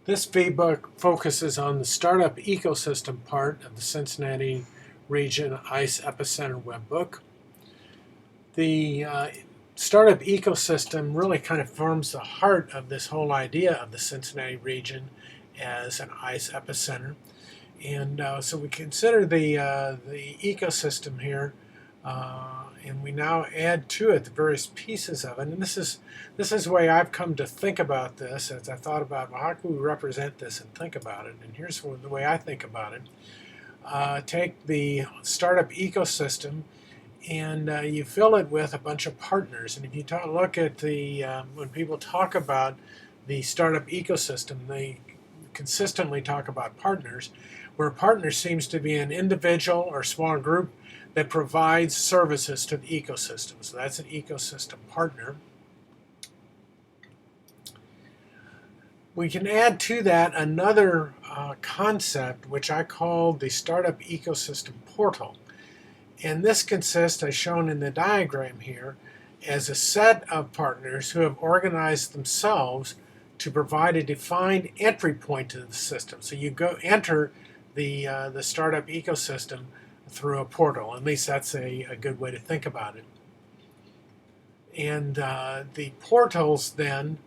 This VBook focuses on the startup ecosystem part of the Cincinnati region ICE Epicenter webbook. The startup ecosystem really kind of forms the heart of this whole idea of the Cincinnati region as an ICE epicenter. And so we consider the ecosystem here, and we now add to it the various pieces of it. And this is the way I've come to think about this as I thought about, well, how can we represent this and think about it? And here's the way I think about it. Take the startup ecosystem and you fill it with a bunch of partners. And if you look at the, when people talk about the startup ecosystem, they consistently talk about partners, where a partner seems to be an individual or small group that provides services to the ecosystem. So that's an ecosystem partner. We can add to that another concept, which I call the startup ecosystem portal. And this consists, as shown in the diagram here, as a set of partners who have organized themselves to provide a defined entry point to the system. So you enter the startup ecosystem through a portal. At least that's a good way to think about it. And the portals then,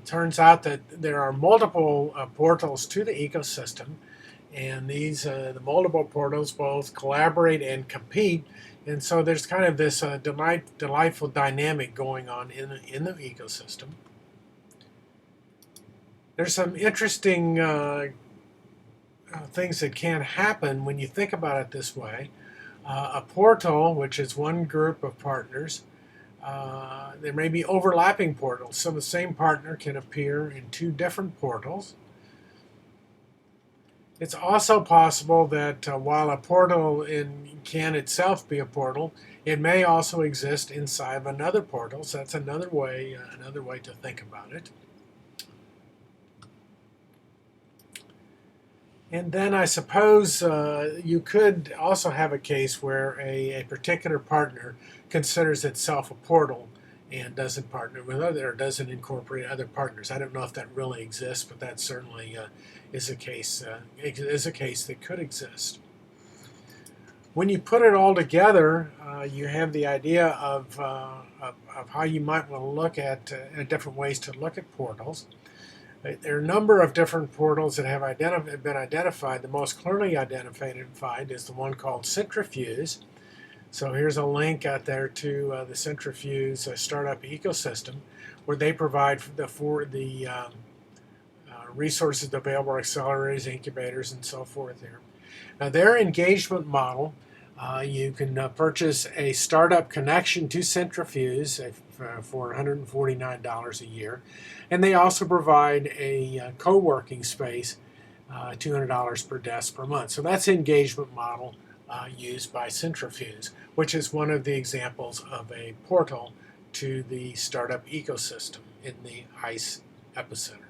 turns out that there are multiple portals to the ecosystem. And these, the multiple portals both collaborate and compete. And so there's kind of this delightful dynamic going on in the ecosystem. There's some interesting things that can happen when you think about it this way. A portal, which is one group of partners, there may be overlapping portals. So the same partner can appear in two different portals. It's also possible that while a portal can itself be a portal, it may also exist inside of another portal. So that's another way to think about it. And then I suppose you could also have a case where a particular partner considers itself a portal and doesn't partner with or doesn't incorporate other partners. I don't know if that really exists, but that certainly is a case that could exist. When you put it all together, you have the idea of how you might want to look at different ways to look at portals. There are a number of different portals that have been identified. The most clearly identified is the one called Centrifuge. So here's a link out there to the Centrifuge startup ecosystem, where they provide for the resources available, accelerators, incubators, and so forth there. Now their engagement model, you can purchase a startup connection to Centrifuge for $149 a year. And they also provide a co-working space, $200 per desk per month. So that's the engagement model used by Centrifuge, which is one of the examples of a portal to the startup ecosystem in the ICE epicenter.